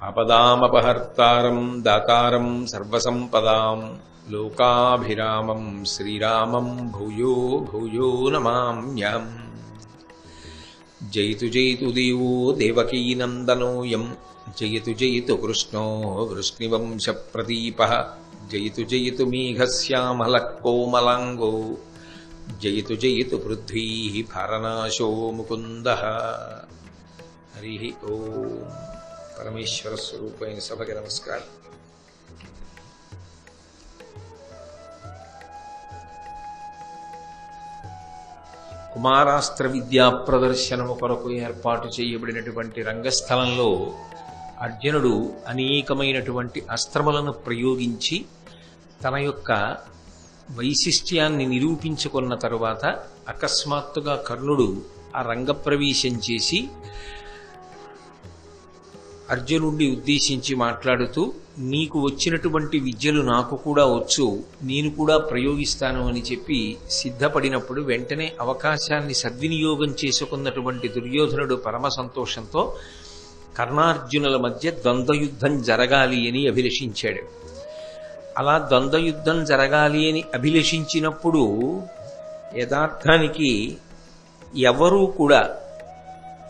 ఆపదామపహర్తారం దాతారం సర్వసంపదాం లోకాభిరామం శ్రీరామం భూయో భూయో నమామ్యం. జయతు జయతు దేవో దేవకీనందనోయం జయతు జయతు కృష్ణో వృష్ణివంశప్రదీపః జయతు జయతు మేఘశ్యామలః కోమలాంగో జయతు జయతు పృథ్వీ భారనాశో ముకుందః. హరి ఓం. పరమేశ్వర స్వరూపైన సభకి నమస్కారం. కుమారాస్త్ర విద్యా ప్రదర్శనము కొరకు ఏర్పాటు చేయబడినటువంటి రంగస్థలంలో అర్జునుడు అనేకమైనటువంటి అస్త్రములను ప్రయోగించి తన యొక్క వైశిష్ట్యాన్ని నిరూపించుకున్న తరువాత అకస్మాత్తుగా కర్ణుడు ఆ రంగప్రవేశం చేసి అర్జునుడిని ఉద్దేశించి మాట్లాడుతూ, నీకు వచ్చినటువంటి విద్యలు నాకు కూడా వచ్చు, నేను కూడా ప్రయోగిస్తాను అని చెప్పి సిద్ధపడినప్పుడు వెంటనే అవకాశాన్ని సద్వినియోగం చేసుకున్నటువంటి దుర్యోధనుడు పరమ సంతోషంతో కర్ణార్జునుల మధ్య ద్వంద్వయుద్ధం జరగాలి అని అభిలషించాడు. అలా ద్వంద్వయుద్ధం జరగాలి అని అభిలషించినప్పుడు యథార్థానికి ఎవరూ కూడా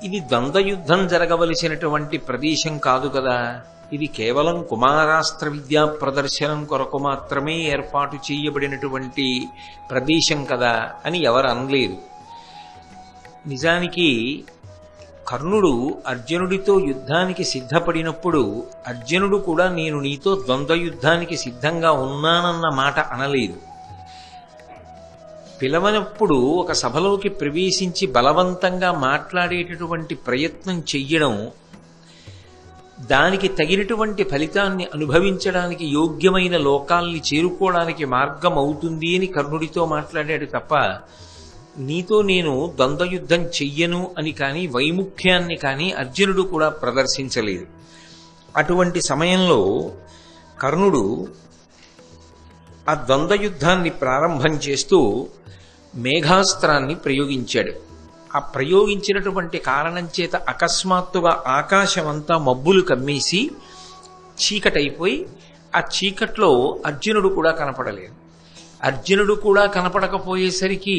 ఇది ద్వంద్వయుద్ధం జరగవలసినటువంటి ప్రదేశం కాదు కదా, ఇది కేవలం కుమారాస్త్ర విద్యా ప్రదర్శనం కొరకు మాత్రమే ఏర్పాటు చేయబడినటువంటి ప్రదేశం కదా అని ఎవరు అనలేదు. నిజానికి కర్ణుడు అర్జునుడితో యుద్ధానికి సిద్ధపడినప్పుడు అర్జునుడు కూడా నేను నీతో ద్వంద్వయుద్ధానికి సిద్ధంగా ఉన్నానన్న మాట అనలేదు. పిలవనప్పుడు ఒక సభలోకి ప్రవేశించి బలవంతంగా మాట్లాడేటటువంటి ప్రయత్నం చెయ్యడం, దానికి తగినటువంటి ఫలితాన్ని అనుభవించడానికి యోగ్యమైన లోకాల్ని చేరుకోవడానికి మార్గం అవుతుంది అని కర్ణుడితో మాట్లాడాడు తప్ప నీతో నేను ద్వంద్వయుద్ధం చెయ్యను అని కానీ వైముఖ్యాన్ని కానీ అర్జునుడు కూడా ప్రదర్శించలేదు. అటువంటి సమయంలో కర్ణుడు ఆ ద్వంద్వయుద్ధాన్ని ప్రారంభం చేస్తూ మేఘాస్త్రాన్ని ప్రయోగించాడు. ఆ ప్రయోగించినటువంటి కారణం చేత అకస్మాత్తుగా ఆకాశమంతా మబ్బులు కమ్మేసి చీకటైపోయి ఆ చీకట్లో అర్జునుడు కూడా కనపడలేదు. అర్జునుడు కూడా కనపడకపోయేసరికి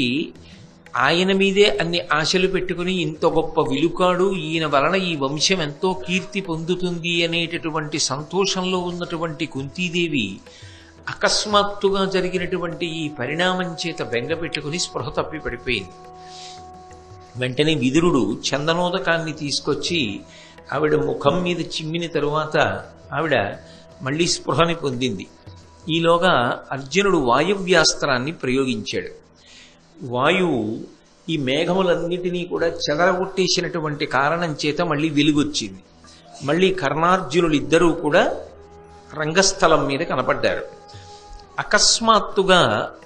ఆయన మీదే అన్ని ఆశలు పెట్టుకుని ఇంత గొప్ప విలుకాడు, ఈయన వలన ఈ వంశం ఎంతో కీర్తి పొందుతుంది అనేటటువంటి సంతోషంలో ఉన్నటువంటి కుంతీదేవి అకస్మాత్తుగా జరిగినటువంటి ఈ పరిణామం చేత బెంగ పెట్టుకుని స్పృహ తప్పి పడిపోయింది. వెంటనే విదురుడు చందనోదకాన్ని తీసుకొచ్చి ఆవిడ ముఖం మీద చిమ్మిన తరువాత ఆవిడ మళ్ళీ స్పృహని పొందింది. ఈలోగా అర్జునుడు వాయువ్యాస్త్రాన్ని ప్రయోగించాడు. వాయువు ఈ మేఘములన్నిటినీ కూడా చెదరగొట్టేసినటువంటి కారణం చేత మళ్ళీ వెలుగొచ్చింది. మళ్ళీ కర్ణార్జునులిద్దరూ కూడా రంగస్థలం మీద కనపడ్డారు. అకస్మాత్తుగా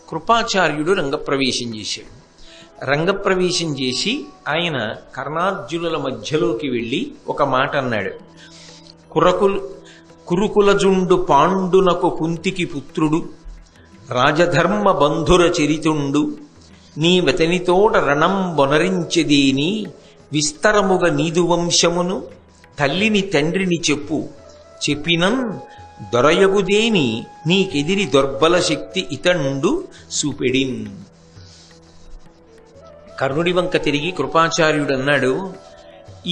కృపాచార్యుడు రంగప్రవేశం చేశాడు. రంగప్రవేశం చేసి ఆయన కర్ణార్జునుల మధ్యలోకి వెళ్ళి ఒక మాట అన్నాడు. కురుకులజుండు పాండునకు కుంతికి పుత్రుడు రాజధర్మ బంధుర చరితుండు నీ వెతనితోడ రణం బొనరించెదేని విస్తరముగ నీదు వంశమును తల్లిని తండ్రిని చెప్పినం దొరయగుదేని నీకెదిరి దుర్బల శక్తి ఇతండు సూపెడిన్. కర్ణుడి వంక తిరిగి కృపాచార్యుడు అన్నాడు,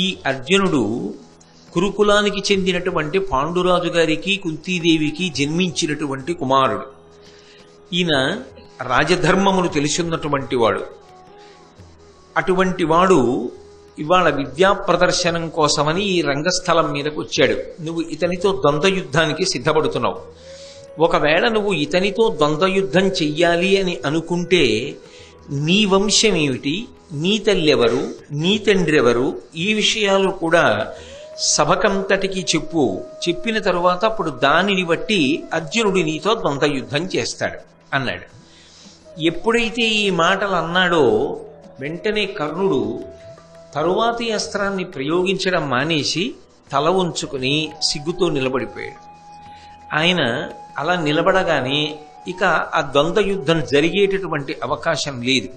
ఈ అర్జునుడు కురుకులానికి చెందినటువంటి పాండురాజు గారికి కుంతీదేవికి జన్మించినటువంటి కుమారుడు. ఈయన రాజధర్మమును తెలుసున్నటువంటి వాడు. అటువంటి వాడు ఇవాళ విద్యా ప్రదర్శనం కోసమని ఈ రంగస్థలం మీదకు వచ్చాడు. నువ్వు ఇతనితో ద్వంద్వయుద్ధానికి సిద్ధపడుతున్నావు. ఒకవేళ నువ్వు ఇతనితో ద్వంద్వయుద్ధం చెయ్యాలి అని అనుకుంటే నీ వంశం ఏమిటి, నీ తల్లెవరు, నీ తండ్రి ఎవరు, ఈ విషయాలు కూడా సభకంతటికి చెప్పిన తరువాత అప్పుడు దానిని బట్టి అర్జునుడు నీతో ద్వంద్వయుద్ధం చేస్తాడు అన్నాడు. ఎప్పుడైతే ఈ మాటలు అన్నాడో వెంటనే కర్ణుడు తరువాతి అస్త్రాన్ని ప్రయోగించడం మానేసి తల ఉంచుకుని సిగ్గుతో నిలబడిపోయాడు. ఆయన అలా నిలబడగానే ఇక ఆ ద్వంద్వయుద్ధం జరిగేటటువంటి అవకాశం లేదు.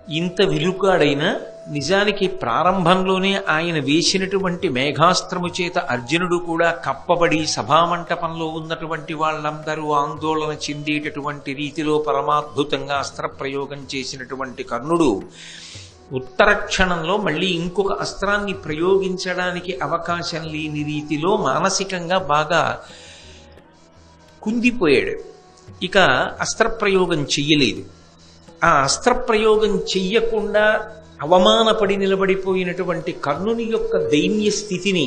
ఇంత విలుకాడైనా నిజానికి ప్రారంభంలోనే ఆయన వేసినటువంటి మేఘాస్త్రము చేత అర్జునుడు కూడా కప్పబడి సభామంటపంలో ఉన్నటువంటి వాళ్ళందరూ ఆందోళన చెందేటటువంటి రీతిలో పరమాద్భుతంగా అస్త్రప్రయోగం చేసినటువంటి కర్ణుడు ఉత్తర క్షణంలో మళ్ళీ ఇంకొక అస్త్రాన్ని ప్రయోగించడానికి అవకాశం లేని రీతిలో మానసికంగా బాగా కుందిపోయాడు. ఇక అస్త్రప్రయోగం చెయ్యలేదు. ఆ అస్త్రప్రయోగం చెయ్యకుండా అవమానపడి నిలబడిపోయినటువంటి కర్ణుని యొక్క దైన్య స్థితిని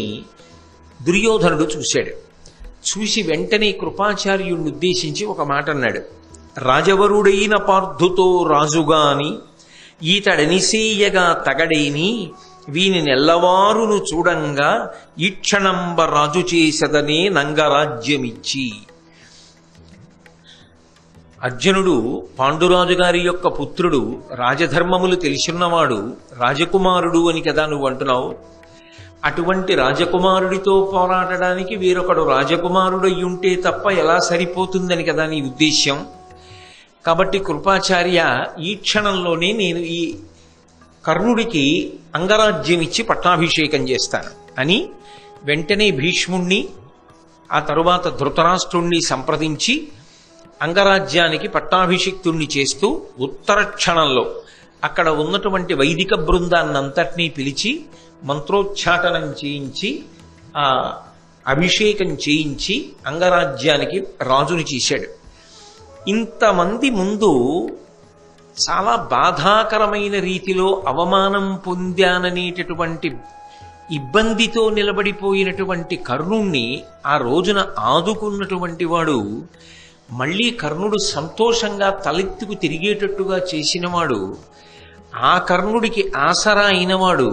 దుర్యోధనుడు చూశాడు. చూసి వెంటనే కృపాచార్యుడిని ఉద్దేశించి ఒక మాట అన్నాడు. రాజవరుడైన పార్థుతో రాజుగాని ఈతడనిసేయగా తగడేని వీని నెల్లవారును చూడంగా ఈక్షణంబ రాజు చేసదనే నంగరాజ్యమిచ్చి. అర్జునుడు పాండురాజు గారి యొక్క పుత్రుడు, రాజధర్మములు తెలిసిన్నవాడు, రాజకుమారుడు అని కదా నువ్వు అంటున్నావు. అటువంటి రాజకుమారుడితో పోరాడడానికి వేరొకడు రాజకుమారుడయ్యుంటే తప్ప ఎలా సరిపోతుందని కదా నీ ఉద్దేశ్యం. కాబట్టి కృపాచార్య, ఈ క్షణంలోనే నేను ఈ కర్ణుడికి అంగరాజ్యం ఇచ్చి పట్టాభిషేకం చేస్తాను అని వెంటనే భీష్ముణ్ణి ఆ తరువాత ధృతరాష్ట్రుణ్ణి సంప్రదించి అంగరాజ్యానికి పట్టాభిషిక్తుణ్ణి చేస్తూ ఉత్తర క్షణంలో అక్కడ ఉన్నటువంటి వైదిక బృందాన్నంతటినీ పిలిచి మంత్రోచ్చాటనం చేయించి ఆ అభిషేకం చేయించి అంగరాజ్యానికి రాజుని చేశాడు. ఇంతమంది ముందు చాలా బాధాకరమైన రీతిలో అవమానం పొందాననేటటువంటి ఇబ్బందితో నిలబడిపోయినటువంటి కర్ణుణ్ణి ఆ రోజున ఆదుకున్నటువంటి వాడు, మళ్ళీ కర్ణుడు సంతోషంగా తలెత్తుకు తిరిగేటట్టుగా చేసినవాడు, ఆ కర్ణుడికి ఆసరా అయినవాడు,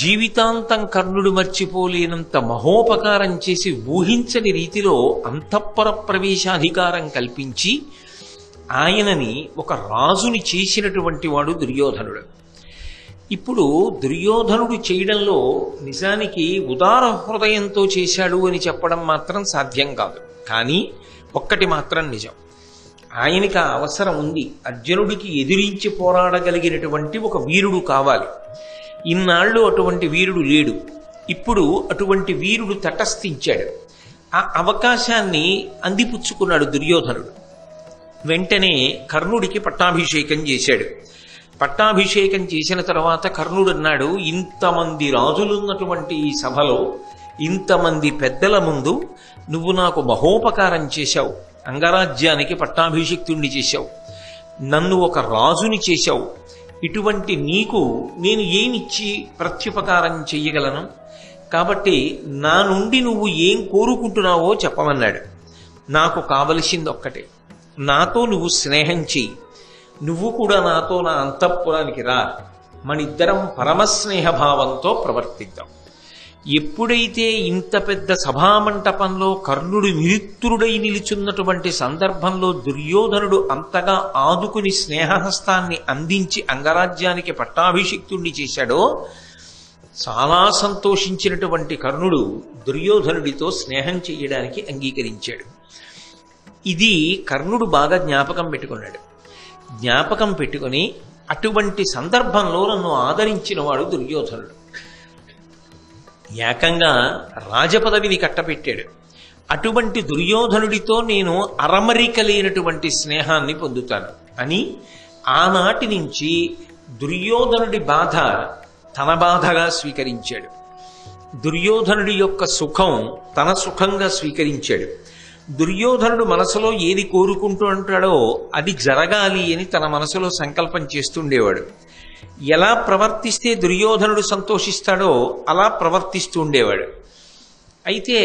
జీవితాంతం కర్ణుడు మర్చిపోలేనంత మహోపకారం చేసి ఊహించని రీతిలో అంతఃపుర ప్రవేశాధికారం కల్పించి ఆయనని ఒక రాజుని చేసినటువంటి వాడు దుర్యోధనుడు. ఇప్పుడు దుర్యోధనుడు చేయడంలో నిజానికి ఉదార హృదయంతో చేశాడు అని చెప్పడం మాత్రం సాధ్యం కాదు. కానీ ఒక్కటి మాత్రం నిజం, ఆయనకి ఆ అవసరం ఉంది. అర్జునుడికి ఎదిరించి పోరాడగలిగినటువంటి ఒక వీరుడు కావాలి. ఇన్నాళ్ళు అటువంటి వీరుడు లేడు. ఇప్పుడు అటువంటి వీరుడు తటస్థించాడు. ఆ అవకాశాన్ని అందిపుచ్చుకున్నాడు దుర్యోధనుడు. వెంటనే కర్ణుడికి పట్టాభిషేకం చేశాడు. పట్టాభిషేకం చేసిన తర్వాత కర్ణుడు అన్నాడు, ఇంతమంది రాజులున్నటువంటి ఈ సభలో, ఇంతమంది పెద్దల ముందు నువ్వు నాకు మహోపకారం చేశావు, అంగరాజ్యానికి పట్టాభిషిక్తుణ్ణి చేశావు, నన్ను ఒక రాజుని చేశావు. ఇటువంటి నీకు నేను ఏమిచ్చి ప్రత్యుపకారం చెయ్యగలను? కాబట్టి నా నుండి నువ్వు ఏం కోరుకుంటున్నావో చెప్పమన్నాడు. నాకు కావలసింది ఒక్కటే, నాతో నువ్వు స్నేహం చెయ్యి, నువ్వు కూడా నాతో నా అంతఃపురానికి రా, మనిద్దరం పరమస్నేహభావంతో ప్రవర్తిద్దాం. ఎప్పుడైతే ఇంత పెద్ద సభామంటపంలో కర్ణుడు నిరుత్తురుడై నిలుచున్నటువంటి సందర్భంలో దుర్యోధనుడు అంతగా ఆదుకుని స్నేహహస్తాన్ని అందించి అంగరాజ్యానికి పట్టాభిషిక్తుణ్ణి చేశాడో, చాలా సంతోషించినటువంటి కర్ణుడు దుర్యోధనుడితో స్నేహం చెయ్యడానికి అంగీకరించాడు. ఇది కర్ణుడు బాగా జ్ఞాపకం పెట్టుకున్నాడు. జ్ఞాపకం పెట్టుకుని అటువంటి సందర్భంలో నన్ను ఆదరించినవాడు దుర్యోధనుడు. ఏకంగా రాజపదవిని కట్టబెట్టాడు. అటువంటి దుర్యోధనుడితో నేను అరమరిక లేనటువంటి స్నేహాన్ని పొందుతాను అని ఆనాటి నుంచి దుర్యోధనుడి బాధ తన బాధగా స్వీకరించాడు. దుర్యోధనుడి యొక్క సుఖం తన సుఖంగా స్వీకరించాడు. దుర్యోధనుడు మనసులో ఏది కోరుకుంటూ ఉంటాడో అది జరగాలి అని తన మనసులో సంకల్పం చేస్తుండేవాడు. ఎలా ప్రవర్తిస్తే దుర్యోధనుడు సంతోషిస్తాడో అలా ప్రవర్తిస్తూ ఉండేవాడు. అయితే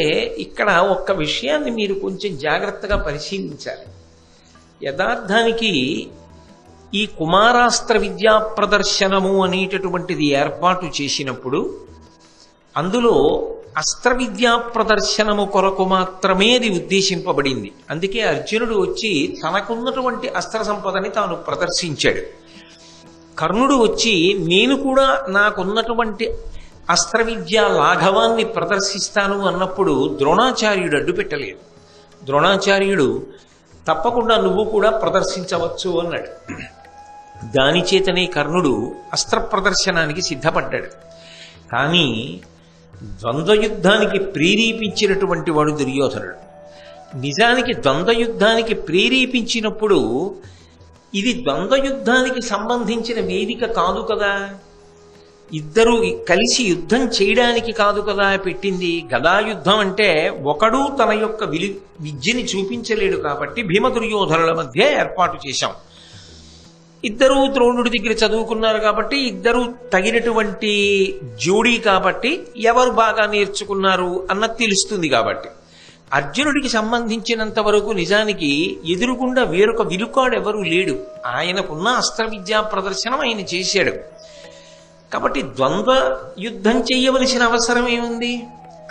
ఇక్కడ ఒక్క విషయాన్ని మీరు కొంచెం జాగ్రత్తగా పరిశీలించాలి. యథార్థానికి ఈ కుమారాస్త్ర విద్యా ప్రదర్శనము అనేటటువంటిది ఏర్పాటు చేసినప్పుడు అందులో అస్త్ర విద్యా ప్రదర్శనము కొరకు మాత్రమే అది ఉద్దేశింపబడింది. అందుకే అర్జునుడు వచ్చి తనకున్నటువంటి అస్త్ర సంపదని తాను ప్రదర్శించాడు. కర్ణుడు వచ్చి నేను కూడా నాకున్నటువంటి అస్త్ర విద్యా లాఘవాన్ని ప్రదర్శిస్తాను అన్నప్పుడు ద్రోణాచార్యుడు అడ్డు పెట్టలేదు. ద్రోణాచార్యుడు తప్పకుండా నువ్వు కూడా ప్రదర్శించవచ్చు అన్నాడు. దానిచేతనే కర్ణుడు అస్త్ర ప్రదర్శనానికి సిద్ధపడ్డాడు. కానీ ద్వంద్వయుద్ధానికి ప్రేరేపించినటువంటి వాడు దుర్యోధనుడు. నిజానికి ద్వంద్వయుద్ధానికి ప్రేరేపించినప్పుడు ఇది ద్వంద్వయుద్ధానికి సంబంధించిన వేదిక కాదు కదా, ఇద్దరు కలిసి యుద్ధం చేయడానికి కాదు కదా పెట్టింది. గదాయుద్ధం అంటే ఒకడు తన యొక్క విద్యని చూపించలేడు కాబట్టి భీమ దుర్యోధనుల మధ్య ఏర్పాటు చేశాం. ఇద్దరూ ద్రోణుడి దగ్గర చదువుకున్నారు కాబట్టి ఇద్దరు తగినటువంటి జోడీ కాబట్టి ఎవరు బాగా నేర్చుకున్నారు అన్నది తెలుస్తుంది. కాబట్టి అర్జునుడికి సంబంధించినంత వరకు నిజానికి ఎదురుగుండా వేరొక విలుకాడెవరూ లేడు. ఆయనకున్న అస్త్ర విద్యా ప్రదర్శనం ఆయన చేశాడు. కాబట్టి ద్వంద్వ యుద్ధం చేయవలసిన అవసరం ఏముంది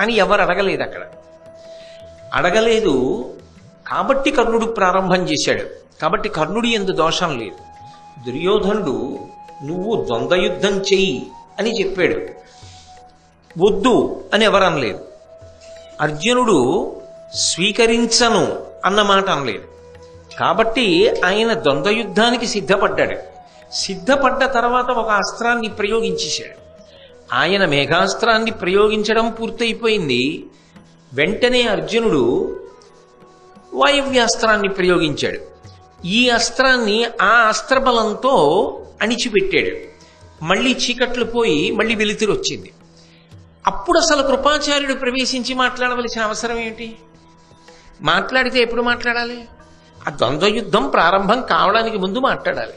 అని ఎవరు అడగలేదు. అక్కడ అడగలేదు కాబట్టి కర్ణుడు ప్రారంభం చేశాడు. కాబట్టి కర్ణుడి యందు దోషం లేదు. దుర్యోధనుడు నువ్వు ద్వంద్వయుద్ధం చెయ్యి అని చెప్పాడు, వద్దు అని ఎవరనలేదు. అర్జునుడు స్వీకరించను అన్నమాట అనలేదు. కాబట్టి ఆయన ద్వంద్వయుద్ధానికి సిద్ధపడ్డాడు. సిద్ధపడ్డ తర్వాత ఒక అస్త్రాన్ని ప్రయోగించేశాడు. ఆయన మేఘాస్త్రాన్ని ప్రయోగించడం పూర్తయిపోయింది. వెంటనే అర్జునుడు వాయవ్యాస్త్రాన్ని ప్రయోగించాడు. ఈ అస్త్రాన్ని ఆ అస్త్రబలంతో అణిచిపెట్టాడు. మళ్ళీ చీకట్లు పోయి మళ్ళీ వెలుతురు వచ్చింది. అప్పుడు అసలు కృపాచార్యుడు ప్రవేశించి మాట్లాడవలసిన అవసరం ఏమిటి? మాట్లాడితే ఎప్పుడు మాట్లాడాలి? ఆ ద్వంద్వయుద్ధం ప్రారంభం కావడానికి ముందు మాట్లాడాలి.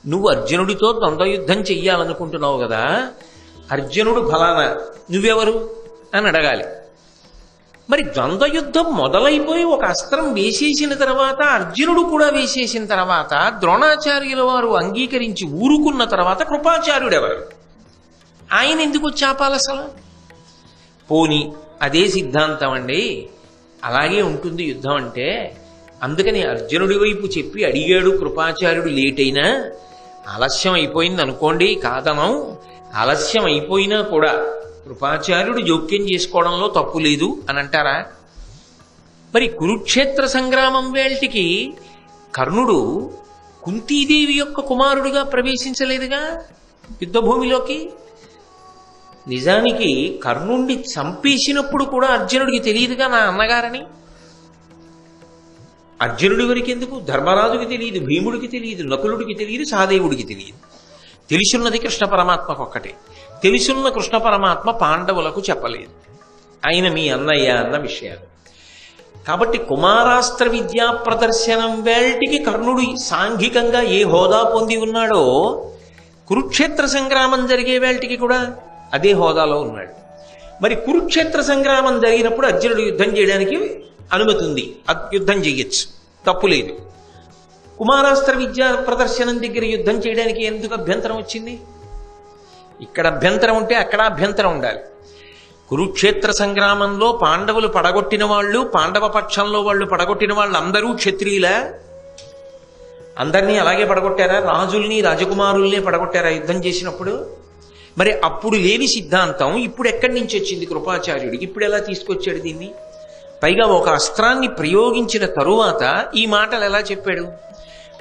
నువ్వు అర్జునుడితో ద్వంద్వయుద్ధం చెయ్యాలనుకుంటున్నావు కదా, అర్జునుడు ఫలానా, నువ్వెవరు అని అడగాలి. మరి ద్వంద్వయుద్ధం మొదలైపోయి ఒక అస్త్రం వేసేసిన తర్వాత అర్జునుడు కూడా వేసేసిన తర్వాత ద్రోణాచార్యుల వారు అంగీకరించి ఊరుకున్న తర్వాత కృపాచార్యుడు ఎవరు? ఆయన ఎందుకు చాపాలి అసలు? పోని అదే సిద్ధాంతం అండి, అలాగే ఉంటుంది యుద్ధం అంటే. అందుకని అర్జునుడి వైపు చెప్పి అడిగాడు కృపాచార్యుడు. లేట్ అయినా ఆలస్యం అయిపోయింది అనుకోండి, కాదనం. ఆలస్యం అయిపోయినా కూడా కృపాచార్యుడు జోక్యం చేసుకోవడంలో తప్పు లేదు అని అంటారా? మరి కురుక్షేత్ర సంగ్రామం వేల్టికి కర్ణుడు కుంతీదేవి యొక్క కుమారుడుగా ప్రవేశించలేదుగా యుద్ధభూమిలోకి. నిజానికి కర్ణుణ్ణి చంపేసినప్పుడు కూడా అర్జునుడికి తెలియదుగా నా అన్నగారని. అర్జునుడి వరకు ఎందుకు? ధర్మరాజుకి తెలియదు, భీముడికి తెలియదు, నకులుడికి తెలియదు, సహదేవుడికి తెలియదు. తెలిసున్నది కృష్ణ పరమాత్మకు ఒక్కటే. తెలుసున్న కృష్ణ పరమాత్మ పాండవులకు చెప్పలేదు, ఆయన మీ అన్నయ్య అన్న విషయాలు. కాబట్టి కుమారాస్త్ర విద్యా ప్రదర్శనం వేల్టికి కర్ణుడు సాంఘికంగా ఏ హోదా పొంది ఉన్నాడో కురుక్షేత్ర సంగ్రామం జరిగే వేల్టికి కూడా అదే హోదాలో ఉన్నాడు. మరి కురుక్షేత్ర సంగ్రామం జరిగినప్పుడు అర్జునుడు యుద్ధం చేయడానికి అనుమతి ఉంది, యుద్ధం చేయొచ్చు, తప్పులేదు. కుమారాస్త్ర విద్యా ప్రదర్శనం దగ్గర యుద్ధం చేయడానికి ఎందుకు అభ్యంతరం వచ్చింది? ఇక్కడ అభ్యంతరం ఉంటే అక్కడ అభ్యంతరం ఉండాలి. కురుక్షేత్ర సంగ్రామంలో పాండవులు పడగొట్టిన వాళ్ళు, పాండవ పక్షంలో వాళ్ళు పడగొట్టిన వాళ్ళు అందరూ క్షత్రియులా? అందరినీ అలాగే పడగొట్టారా? రాజుల్ని రాజకుమారుల్ని పడగొట్టారా యుద్ధం చేసినప్పుడు? మరి అప్పుడు లేని సిద్ధాంతం ఇప్పుడు ఎక్కడి నుంచి వచ్చింది కృపాచార్యుడికి? ఇప్పుడు ఎలా తీసుకొచ్చాడు దీన్ని? పైగా ఒక అస్త్రాన్ని ప్రయోగించిన తరువాత ఈ మాటలు ఎలా చెప్పాడు?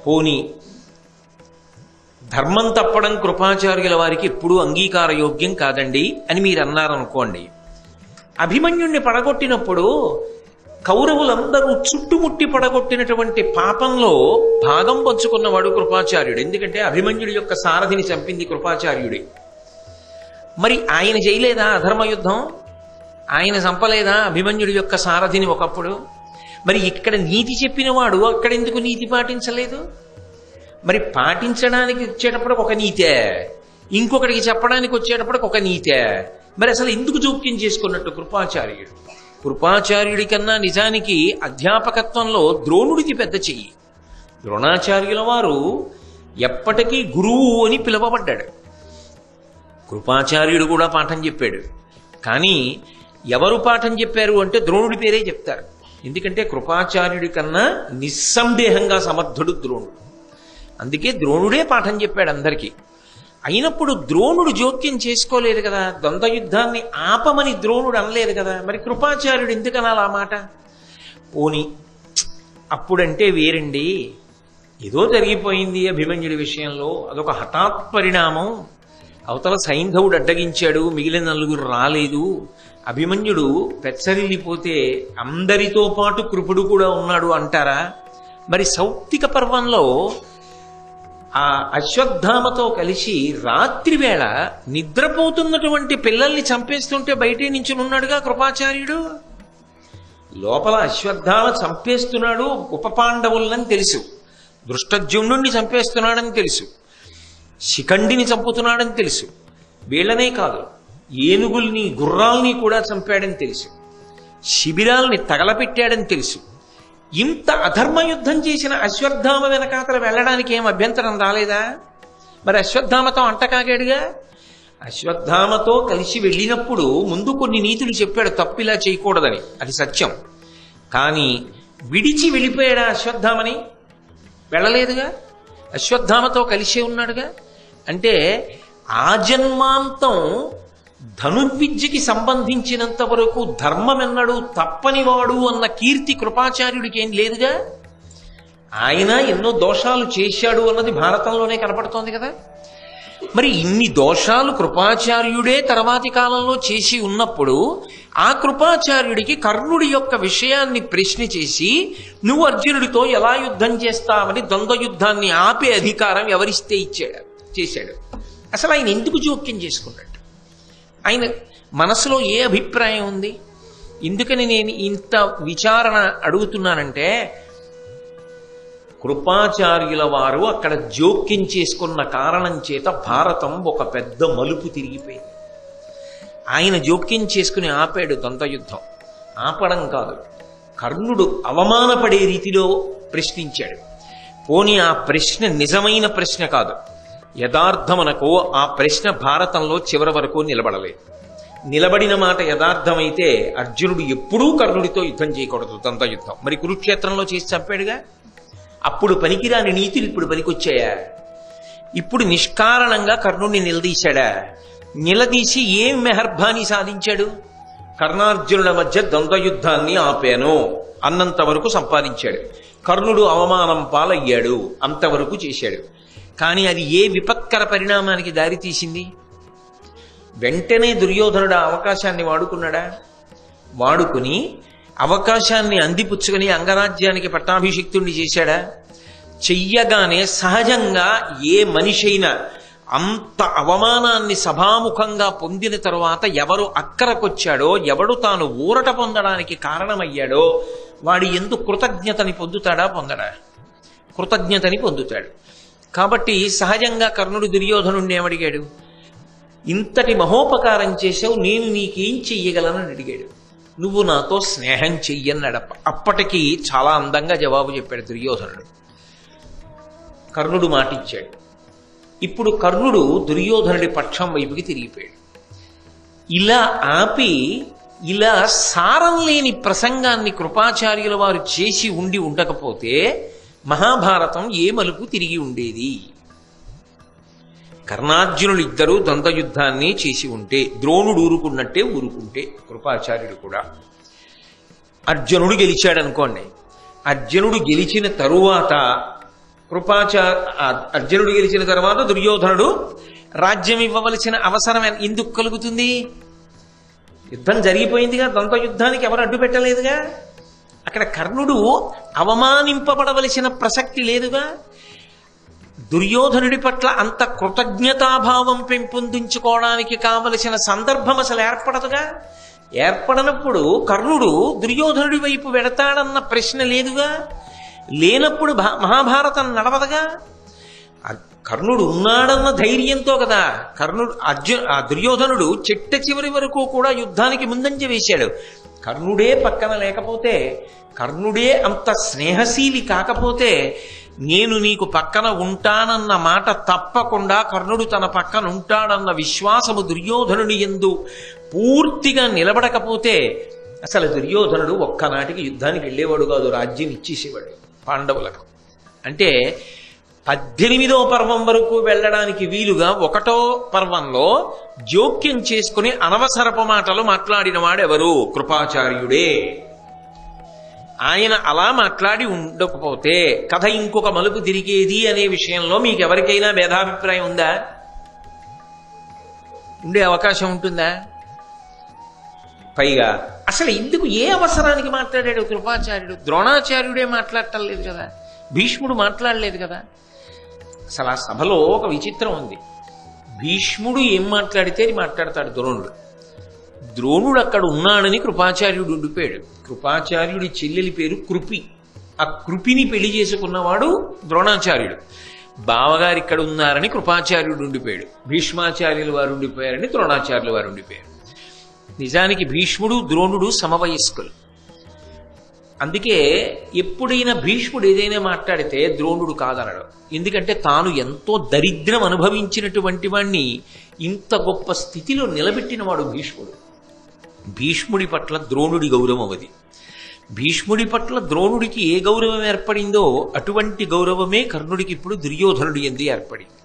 పోనీ ధర్మం తప్పడం కృపాచార్యుల వారికి ఎప్పుడూ అంగీకారయోగ్యం కాదండి అని మీరు అన్నారనుకోండి. అభిమన్యుణ్ణి పడగొట్టినప్పుడు కౌరవులందరూ చుట్టుముట్టి పడగొట్టినటువంటి పాపంలో భాగం పంచుకున్నవాడు కృపాచార్యుడు. ఎందుకంటే అభిమన్యుడి యొక్క సారథిని చంపింది కృపాచార్యుడే. మరి ఆయన చేయలేదా అధర్మయుద్ధం? ఆయన చంపలేదా అభిమన్యుడి యొక్క సారథిని ఒకప్పుడు? మరి ఇక్కడ నీతి చెప్పినవాడు అక్కడెందుకు నీతి పాటించలేదు? మరి పాటించడానికి వచ్చేటప్పుడు ఒక నీతే, ఇంకొకటికి చెప్పడానికి వచ్చేటప్పుడు ఒక నీతే. మరి అసలు ఎందుకు జోక్యం చేసుకున్నట్టు కృపాచార్యుడు? కృపాచార్యుడి కన్నా నిజానికి అధ్యాపకత్వంలో ద్రోణుడికి పెద్ద చెయ్యి. ద్రోణాచార్యుల వారు ఎప్పటికీ గురువు అని పిలువబడ్డాడు. కృపాచార్యుడు కూడా పాఠం చెప్పాడు. కానీ ఎవరు పాఠం చెప్పారు అంటే ద్రోణుడి పేరే చెప్తారు. ఎందుకంటే కృపాచార్యుడి కన్నా నిస్సందేహంగా సమర్థుడు ద్రోణుడు. అందుకే ద్రోణుడే పాఠం చెప్పాడు అందరికీ. అయినప్పుడు ద్రోణుడు జోక్యం చేసుకోలేదు కదా, ద్వంద్వయుద్ధాన్ని ఆపమని ద్రోణుడు అనలేదు కదా. మరి కృపాచార్యుడు ఎందుకనాలి ఆ మాట? పోని అప్పుడంటే వేరండి, ఏదో జరిగిపోయింది అభిమన్యుడి విషయంలో, అదొక హఠాత్ పరిణామం. అవతల సైంధవుడు అడ్డగించాడు, మిగిలిన నలుగురు రాలేదు. అభిమన్యుడు పెచ్చరిల్లిపోతే అందరితో పాటు కృపుడు కూడా ఉన్నాడు అంటారా? మరి సౌప్తిక పర్వంలో ఆ అశ్వత్థామతో కలిసి రాత్రివేళ నిద్రపోతున్నటువంటి పిల్లల్ని చంపేస్తుంటే బయటే నించునున్నాడుగా కృపాచార్యుడు. లోపల అశ్వత్థామ చంపేస్తున్నాడు ఉపపాండవులని తెలుసు, దృష్టజ్యుమ్నుణ్ణి చంపేస్తున్నాడని తెలుసు, శిఖండిని చంపుతున్నాడని తెలుసు. వీళ్ళనే కాదు, ఏనుగుల్ని గుర్రాల్ని కూడా చంపాడని తెలుసు, శిబిరాల్ని తగలపెట్టాడని తెలుసు. ఇంత అధర్మయుద్ధం చేసిన అశ్వత్థామ వెనకాతల వెళ్ళడానికి ఏం అభ్యంతరం రాలేదా? మరి అశ్వత్థామతో అంటకాగాడుగా. అశ్వత్థామతో కలిసి వెళ్ళినప్పుడు ముందు కొన్ని నీతులు చెప్పాడు, తప్పిలా చేయకూడదని, అది సత్యం. కానీ విడిచి వెళ్ళిపోయాడా అశ్వత్థామని? వెళ్ళలేదుగా, అశ్వత్థామతో కలిసే ఉన్నాడుగా. అంటే ఆజన్మాంతం ధనుర్విద్యకి సంబంధించినంత వరకు ధర్మమెన్నడు తప్పనివాడు అన్న కీర్తి కృపాచార్యుడికి ఏం లేదుగా. ఆయన ఎన్నో దోషాలు చేశాడు అన్నది భారతంలోనే కనపడుతోంది కదా. మరి ఇన్ని దోషాలు కృపాచార్యుడే తర్వాతి కాలంలో చేసి ఉన్నప్పుడు ఆ కృపాచార్యుడికి కర్ణుడి యొక్క విషయాన్ని ప్రశ్న చేసి నువ్వు అర్జునుడితో ఎలా యుద్ధం చేస్తావని ద్వంద్వ యుద్ధాన్ని ఆపే అధికారం ఎవరిస్తే చేశాడు? అసలు ఆయన ఎందుకు జోక్యం చేసుకున్నాడు? ఆయన మనసులో ఏ అభిప్రాయం ఉంది? ఎందుకని నేను ఇంత విచారణ అడుగుతున్నానంటే, కృపాచార్యుల వారు అక్కడ జోక్యం చేసుకున్న కారణం చేత భారతం ఒక పెద్ద మలుపు తిరిగిపోయింది. ఆయన జోక్యం చేసుకుని ఆపాడు ద్వంద్వయుద్ధం. ఆపడం కాదు, కర్ణుడు అవమానపడే రీతిలో ప్రశ్నించాడు. పోనీ ఆ ప్రశ్న నిజమైన ప్రశ్న కాదు, యథార్థమనకో ఆ ప్రశ్న భారతంలో చివరి వరకు నిలబడలేదు. నిలబడిన మాట యథార్థమైతే అర్జునుడు ఎప్పుడూ కర్ణుడితో యుద్ధం చేయకూడదు ద్వంద్వయుద్ధం. మరి కురుక్షేత్రంలో చేసి చంపాడుగా. అప్పుడు పనికిరాని నీతులు ఇప్పుడు పనికొచ్చాయా? ఇప్పుడు నిష్కారణంగా కర్ణుడిని నిలదీశాడా? నిలదీసి ఏం మెహర్భాని సాధించాడు? కర్ణార్జునుల మధ్య ద్వంద్వయుద్ధాన్ని ఆపాను అన్నంత వరకు సంపాదించాడు. కర్ణుడు అవమానం పాలయ్యాడు, అంతవరకు చేశాడు. కానీ అది ఏ విపత్కర పరిణామానికి దారితీసింది? వెంటనే దుర్యోధనుడు ఆ అవకాశాన్ని వాడుకున్నాడా? వాడుకుని అవకాశాన్ని అందిపుచ్చుకుని అంగరాజ్యానికి పట్టాభిషిక్తుణ్ణి చేశాడా? చెయ్యగానే సహజంగా ఏ మనిషైనా అంత అవమానాన్ని సభాముఖంగా పొందిన తరువాత ఎవరు అక్కరకొచ్చాడో, ఎవడు తాను ఊరట పొందడానికి కారణమయ్యాడో వాడి యందు కృతజ్ఞతని పొందుతాడా? పొందడా? కృతజ్ఞతని పొందుతాడు. కాబట్టి సహజంగా కర్ణుడు దుర్యోధనుణ్ణి ఏమడిగాడు? ఇంతటి మహోపకారం చేశావు, నేను నీకేం చెయ్యగలనని అడిగాడు. నువ్వు నాతో స్నేహం చెయ్యన్నాడు. అప్పటికి చాలా అందంగా జవాబు చెప్పాడు దుర్యోధనుడు. కర్ణుడు మాటిచ్చాడు. ఇప్పుడు కర్ణుడు దుర్యోధనుడి పక్షం వైపుకి తిరిగిపోయాడు. ఇలా ఆపి, ఇలా సారం లేని ప్రసంగాన్ని కృపాచార్యుల వారు చేసి ఉండి ఉండకపోతే మహాభారతం ఏ మలుపు తిరిగి ఉండేది? కర్ణార్జునులు ఇద్దరూ ద్వంద్వయుద్ధాన్ని చేసి ఉంటే ద్రోణుడు ఊరుకున్నట్టే ఊరుకుంటే కృపాచార్యుడు కూడా. అర్జునుడు గెలిచాడనుకోండి, అర్జునుడు గెలిచిన తరువాత అర్జునుడు గెలిచిన తర్వాత దుర్యోధనుడు రాజ్యం ఇవ్వవలసిన అవసరం ఎందుకు కలుగుతుంది? యుద్ధం జరిగిపోయిందిగా, ద్వంద్వయుద్ధానికి ఎవరు అడ్డు పెట్టలేదుగా. అక్కడ కర్ణుడు అవమానింపబడవలసిన ప్రసక్తి లేదుగా. దుర్యోధనుడి పట్ల అంత కృతజ్ఞతాభావం పెంపొందించుకోవడానికి కావలసిన సందర్భం అసలు ఏర్పడదుగా. ఏర్పడనప్పుడు కర్ణుడు దుర్యోధనుడి వైపు వెడతాడన్న ప్రశ్న లేదుగా. లేనప్పుడు మహాభారతం నడవదుగా. కర్ణుడు ఉన్నాడన్న ధైర్యంతో కదా దుర్యోధనుడు చిట్ట చివరి వరకు కూడా యుద్ధానికి ముందంజ వేశాడు. కర్ణుడే పక్కన లేకపోతే, కర్ణుడే అంత స్నేహశీలి కాకపోతే, నేను నీకు పక్కన ఉంటానన్న మాట తప్పకుండా కర్ణుడు తన పక్కన ఉంటాడన్న విశ్వాసము దుర్యోధనుని యందు పూర్తిగా నిలబడకపోతే అసలు దుర్యోధనుడు ఒక్కనాటికి యుద్ధానికి వెళ్ళేవాడు కాదు, రాజ్యం ఇచ్చేసేవాడు పాండవులకు. అంటే 18వ పర్వం వరకు వెళ్ళడానికి వీలుగా 1వ పర్వంలో జోక్యం చేసుకుని అనవసరపు మాటలు మాట్లాడిన వాడెవరు? కృపాచార్యుడే. ఆయన అలా మాట్లాడి ఉండకపోతే కథ ఇంకొక మలుపు తిరిగేది అనే విషయంలో మీకు ఎవరికైనా భేదాభిప్రాయం ఉందా? ఉండే అవకాశం ఉంటుందా? పైగా అసలు ఇందుకు ఏ అవసరానికి మాట్లాడాడు కృపాచార్యుడు? ద్రోణాచార్యుడే మాట్లాడటం లేదు కదా, భీష్ముడు మాట్లాడలేదు కదా. అసలు ఆ సభలో ఒక విచిత్రం ఉంది. భీష్ముడు ఏం మాట్లాడితే అది మాట్లాడతాడు ద్రోణుడు. ద్రోణుడు అక్కడ ఉన్నాడని కృపాచార్యుడు ఉండిపోయాడు. కృపాచార్యుడి చెల్లెలి పేరు కృపి. ఆ కృపిని పెళ్లి చేసుకున్నవాడు ద్రోణాచార్యుడు. బావగారు ఇక్కడ ఉన్నారని కృపాచార్యుడు ఉండిపోయాడు. భీష్మాచార్యులు వారు ఉండిపోయారని ద్రోణాచార్యులు వారు ఉండిపోయారు. నిజానికి భీష్ముడు ద్రోణుడు సమవయస్కులు. అందుకే ఎప్పుడైనా భీష్ముడు ఏదైనా మాట్లాడితే ద్రోణుడు కాదనడు. ఎందుకంటే తాను ఎంతో దరిద్రం అనుభవించినటువంటి వాణ్ణి ఇంత గొప్ప స్థితిలో నిలబెట్టినవాడు భీష్ముడు. భీష్ముడి పట్ల ద్రోణుడి గౌరవం అది. భీష్ముడి పట్ల ద్రోణుడికి ఏ గౌరవం ఏర్పడిందో అటువంటి గౌరవమే కర్ణుడికి ఇప్పుడు దుర్యోధనుడి యందు ఏర్పడింది.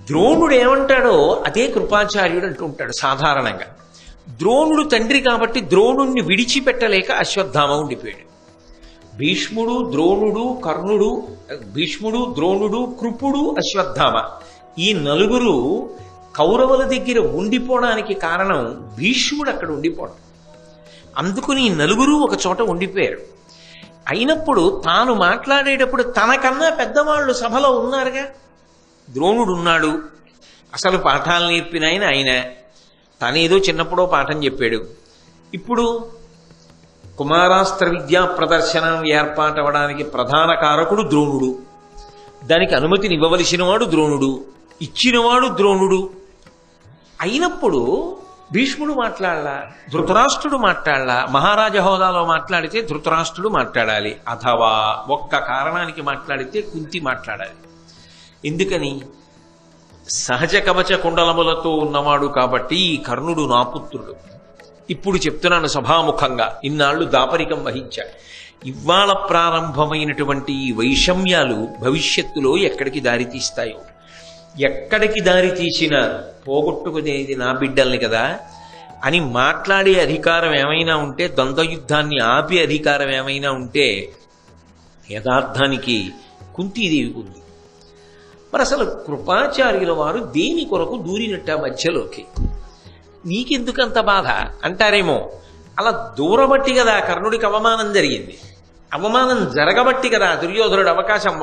ద్రోణుడు ఏమంటాడో అదే కృపాచార్యుడు అంటూ ఉంటాడు సాధారణంగా. ద్రోణుడు తండ్రి కాబట్టి ద్రోణుణ్ణి విడిచిపెట్టలేక అశ్వత్థామ ఉండిపోయాడు. భీష్ముడు ద్రోణుడు కర్ణుడు, భీష్ముడు ద్రోణుడు కృపుడు అశ్వత్థామ, ఈ నలుగురు కౌరవుల దగ్గర ఉండిపోవడానికి కారణం భీష్ముడు అక్కడ ఉండిపోవడం. అందుకుని ఈ నలుగురు ఒక చోట ఉండిపోయారు. అయినప్పుడు తాను మాట్లాడేటప్పుడు తనకన్నా పెద్దవాళ్ళు సభలో ఉన్నారుగా. ద్రోణుడు ఉన్నాడు, అసలు పాఠాలు నేర్పిన ఆయన తనేదో చిన్నప్పుడో పాఠం చెప్పాడు. ఇప్పుడు కుమారాస్త్ర విద్యా ప్రదర్శనం ఏర్పాటవడానికి ప్రధాన కారకుడు ద్రోణుడు. దానికి అనుమతిని ఇవ్వవలసిన వాడు ద్రోణుడు, ఇచ్చినవాడు ద్రోణుడు. అయినప్పుడు భీష్ముడు మాట్లాడలా, ధృతరాష్ట్రుడు మాట్లాడలా. మహారాజా హోదాలో మాట్లాడితే ధృతరాష్ట్రుడు మాట్లాడాలి, అథవా ఒక్క కారణానికి మాట్లాడితే కుంతి మాట్లాడాలి. ఎందుకని? సహజ కవచ కుండలములతో ఉన్నవాడు కాబట్టి ఈ కర్ణుడు నా పుత్రుడు. ఇప్పుడు చెప్తున్నాను సభాముఖంగా, ఇన్నాళ్లు దాపరికం వహించా. ఇవాళ ప్రారంభమైనటువంటి ఈ వైషమ్యాలు భవిష్యత్తులో ఎక్కడికి దారితీస్తాయో, ఎక్కడికి దారి తీసినా పోగొట్టుకునేది నా బిడ్డల్ని కదా అని మాట్లాడే అధికారం ఏమైనా ఉంటే, ద్వంద్వయుద్ధాన్ని ఆపే అధికారం ఏమైనా ఉంటే యథార్థానికి కుంతీదేవికి ఉంది. మరి అసలు కృపాచార్యుల వారు దేని కొరకు దూరినట్ట మధ్యలోకి? నీకెందుకంత బాధ అంటారేమో. అలా దూరబట్టి కదా కర్ణుడికి అవమానం జరిగింది. అవమానం జరగబట్టి కదా దుర్యోధనుడు అవకాశం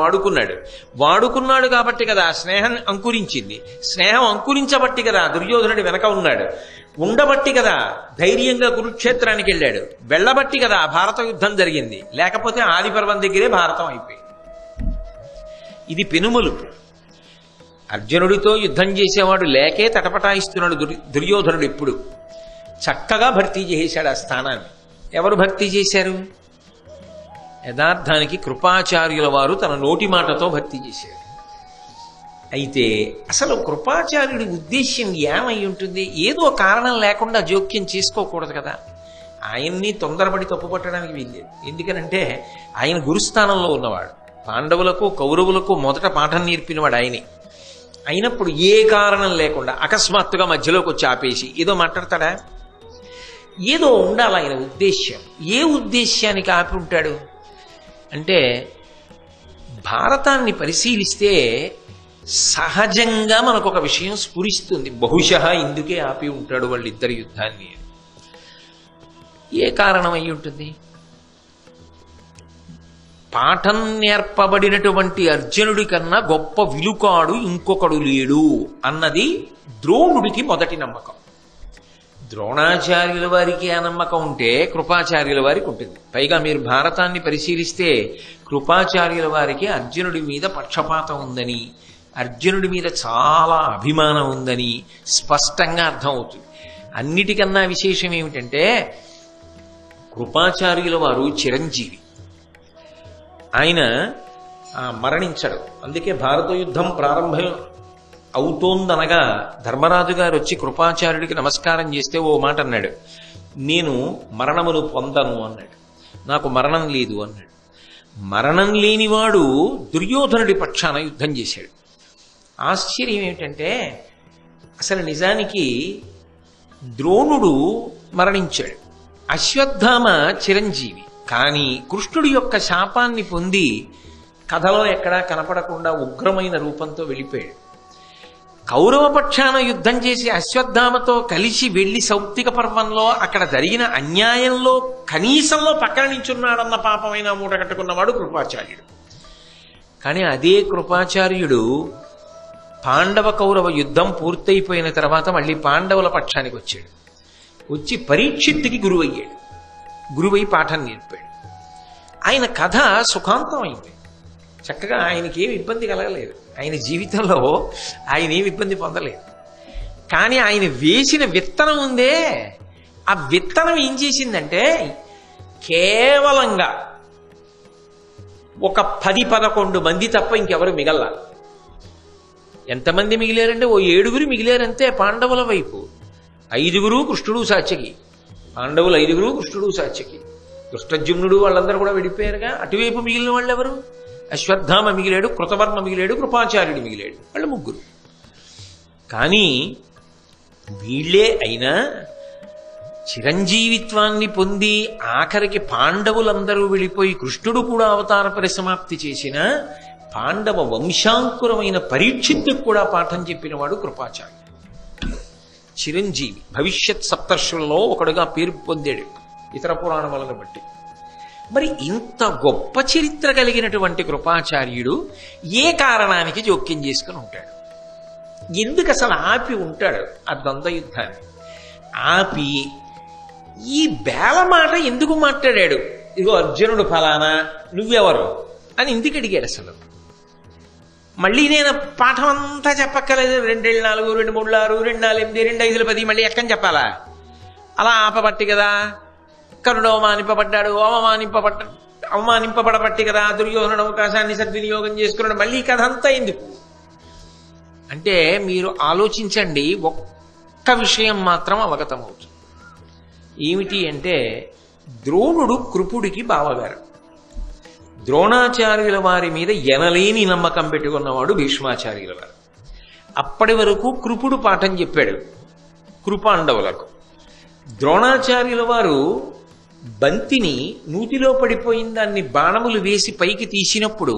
వాడుకున్నాడు కాబట్టి కదా స్నేహం అంకురించింది. స్నేహం అంకురించబట్టి కదా దుర్యోధనుడి వెనక ఉండబట్టి కదా ధైర్యంగా కురుక్షేత్రానికి వెళ్ళాడు. వెళ్ళబట్టి కదా భారత యుద్ధం జరిగింది. లేకపోతే ఆదిపర్వం దగ్గరే భారతం అయిపోయింది. ఇది పెనుమలుపు. అర్జునుడితో యుద్ధం చేసేవాడు లేకే తటపటాయిస్తున్నాడు దుర్యోధనుడు. ఇప్పుడు చక్కగా భర్తీ చేశాడు ఆ స్థానాన్ని. ఎవరు భర్తీ చేశారు? యథార్థానికి కృపాచార్యుల వారు తన నోటి మాటతో భర్తీ చేశాడు. అయితే అసలు కృపాచార్యుడి ఉద్దేశ్యం ఏమై ఉంటుంది? ఏదో కారణం లేకుండా జోక్యం చేసుకోకూడదు కదా. ఆయన్ని తొందరపడి తప్పుపట్టడానికి వీల్లేదు. ఎందుకనంటే ఆయన గురుస్థానంలో ఉన్నవాడు. పాండవులకు కౌరవులకు మొదట పాఠం నేర్పినవాడు ఆయనే. అయినప్పుడు ఏ కారణం లేకుండా అకస్మాత్తుగా మధ్యలోకి వచ్చి ఆపేసి ఏదో మాట్లాడతాడా? ఏదో ఉండాలి ఆయన ఉద్దేశ్యం. ఏ ఉద్దేశ్యానికి ఆపి ఉంటాడు అంటే, భారతాన్ని పరిశీలిస్తే సహజంగా మనకు ఒక విషయం స్ఫురిస్తుంది. బహుశः ఇందుకే ఆపి ఉంటాడు వాళ్ళిద్దరి యుద్ధాన్ని. ఏ కారణం అయి ఉంటుంది? పాఠం నేర్పబడినటువంటి అర్జునుడి కన్నా గొప్ప విలుకాడు ఇంకొకడు లేడు అన్నది ద్రోణుడికి మొదటి నమ్మకం. ద్రోణాచార్యుల వారికి ఆ నమ్మకం ఉంటే కృపాచార్యుల వారికి ఉంటుంది. పైగా మీరు భారతాన్ని పరిశీలిస్తే కృపాచార్యుల వారికి అర్జునుడి మీద పక్షపాతం ఉందని, అర్జునుడి మీద చాలా అభిమానం ఉందని స్పష్టంగా అర్థమవుతుంది. అన్నిటికన్నా విశేషం ఏమిటంటే కృపాచార్యుల వారు చిరంజీవి. ఆయన మరణించడు. అందుకే భారత యుద్ధం ప్రారంభం అవుతోందనగా ధర్మరాజు గారు వచ్చి కృపాచార్యుడికి నమస్కారం చేస్తే ఓ మాట అన్నాడు, నేను మరణమును పొందను అన్నాడు. నాకు మరణం లేదు అన్నాడు. మరణం లేనివాడు దుర్యోధనుడి పక్షాన యుద్ధం చేశాడు. ఆశ్చర్యం ఏమిటంటే అసలు నిజానికి ద్రోణుడు మరణించాడు. అశ్వత్థామ చిరంజీవి, కానీ కృష్ణుడి యొక్క శాపాన్ని పొంది కథలో ఎక్కడా కనపడకుండా ఉగ్రమైన రూపంతో వెళ్ళిపోయాడు. కౌరవ పక్షాన యుద్ధం చేసి అశ్వత్థామతో కలిసి వెళ్లి సౌప్తిక పర్వంలో అక్కడ జరిగిన అన్యాయంలో కనీసంలో పక్కన నించున్నాడన్న పాపమైన మూట కట్టుకున్నవాడు కృపాచార్యుడు. కానీ అదే కృపాచార్యుడు పాండవ కౌరవ యుద్ధం పూర్తయిపోయిన తర్వాత మళ్ళీ పాండవుల పక్షానికి వచ్చాడు. వచ్చి పరీక్షిత్తుకి గురువయ్యాడు. గురువై పాఠం నేర్పాడు. ఆయన కథ సుఖాంతం అయింది. చక్కగా ఆయనకి ఏమి ఇబ్బంది కలగలేదు. ఆయన జీవితంలో ఆయన ఏమి ఇబ్బంది పొందలేదు. కానీ ఆయన వేసిన విత్తనం ఉందే, ఆ విత్తనం ఏం చేసిందంటే కేవలంగా ఒక 10-11 మంది తప్ప ఇంకెవరు మిగల. ఎంతమంది మిగిలారంటే ఓ 7 మిగిలారంతే పాండవుల వైపు. 5 కృష్ణుడు సాత్యకి, పాండవులు 5 కృష్ణుడు సాత్యకి. దుష్టజుమ్నుడు వాళ్ళందరూ కూడా విడిపోయారుగా. అటువైపు మిగిలిన వాళ్ళు ఎవరు? అశ్వత్థామ మిగిలాడు, కృతవర్మ మిగిలాడు, కృపాచార్యుడు మిగిలాడు. వాళ్ళు 3. కానీ వీళ్లే అయినా చిరంజీవిత్వాన్ని పొంది ఆఖరికి పాండవులందరూ వెళ్ళిపోయి కృష్ణుడు కూడా అవతార పరిసమాప్తి చేసిన పాండవ వంశాంకురమైన పరీక్షిత్తుకు కూడా పాఠం చెప్పినవాడు కృపాచార్యుడు. చిరంజీవి భవిష్యత్ సప్తర్షులలో ఒకడుగా పేరు పొందాడు ఇతర పురాణములను బట్టి. మరి ఇంత గొప్ప చరిత్ర కలిగినటువంటి కృపాచార్యుడు ఏ కారణానికి జోక్యం చేసుకుని ఉంటాడు? ఎందుకు అసలు ఆపి ఉంటాడు ఆ ద్వంద్వ యుద్ధాన్ని? ఆపి ఈ బేల మాట ఎందుకు మాట్లాడాడు? ఇదిగో అర్జునుడు ఫలానా, నువ్వెవరు అని ఎందుకు అడిగాడు అసలు? మళ్ళీ నేను పాఠం అంతా చెప్పక్కర్లేదు. 2 4 2 3 6 2 4 8 2 5 10 మళ్ళీ ఎక్కని చెప్పాలా? అలా ఆపబట్టి కదా కరుడు అవమానింపబడబట్టి కదా దుర్యోధనుడు అవకాశాన్ని సద్వినియోగం చేసుకున్నాడు. మళ్ళీ కథ అంతా ఎందుకు అంటే మీరు ఆలోచించండి. ఒక్క విషయం మాత్రం అవగతమవుతుంది. ఏమిటి అంటే ద్రోణుడు కృపుడికి బావగారు. ద్రోణాచార్యుల వారి మీద ఎనలేని నమ్మకం పెట్టుకున్నవాడు భీష్మాచార్యుల వారు. అప్పటి వరకు కృపుడు పాఠం చెప్పాడు కృపాండవులకు. ద్రోణాచార్యుల వారు బంతిని నూతిలో పడిపోయిన దాన్ని బాణములు వేసి పైకి తీసినప్పుడు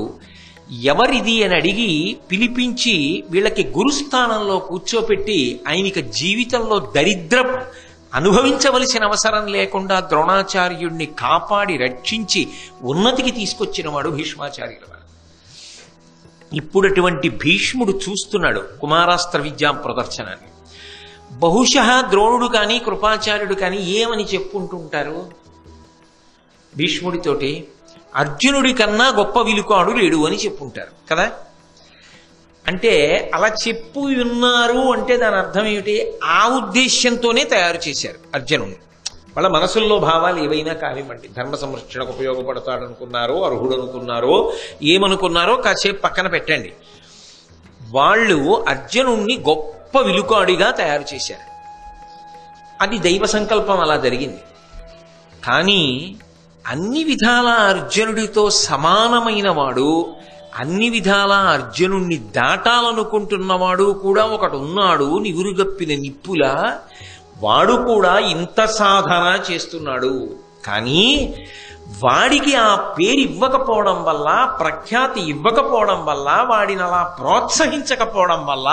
ఎవరిది అని అడిగి పిలిపించి వీళ్ళకి గురుస్థానంలో కూర్చోపెట్టి ఆయనకి జీవితంలో దరిద్రం అనుభవించవలసిన అవసరం లేకుండా ద్రోణాచార్యుడిని కాపాడి రక్షించి ఉన్నతికి తీసుకొచ్చినవాడు భీష్మాచార్యుల వారు. ఇప్పుడు అటువంటి భీష్ముడు చూస్తున్నాడు కుమారాస్త్ర విద్యా ప్రదర్శనాన్ని. బహుశः ద్రోణుడు కానీ కృపాచార్యుడు కానీ ఏమని చెప్పుకుంటుంటారు భీష్ముడితోటి? అర్జునుడి కన్నా గొప్ప విలుకాడు లేడు అని చెప్పుంటారు కదా. అంటే అలా చెప్పు ఉన్నారు అంటే దాని అర్థం ఏమిటి? ఆ ఉద్దేశ్యంతోనే తయారు చేశారు అర్జునుడిని. వాళ్ళ మనసుల్లో భావాలు ఏవైనా కానివ్వండి, ధర్మ సంరక్షణకు ఉపయోగపడతాడు అనుకున్నారో, అర్హుడు అనుకున్నారో, ఏమనుకున్నారో కాసేపు పక్కన పెట్టండి. వాళ్ళు అర్జునుడిని గొప్ప విలుకాడిగా తయారు చేశారు. అది దైవ సంకల్పం, అలా జరిగింది. కానీ అన్ని విధాల అర్జునుడితో సమానమైన వాడు, అన్ని విధాల అర్జునుణ్ణి దాటాలనుకుంటున్నవాడు కూడా ఒకడు ఉన్నాడు. నివురుగప్పిన నిప్పులా వాడు కూడా ఇంత సాధన చేస్తున్నాడు. కానీ వాడికి ఆ పేరు ఇవ్వకపోవడం వల్ల, ప్రఖ్యాతి ఇవ్వకపోవడం వల్ల, వాడిని అలా ప్రోత్సహించకపోవడం వల్ల,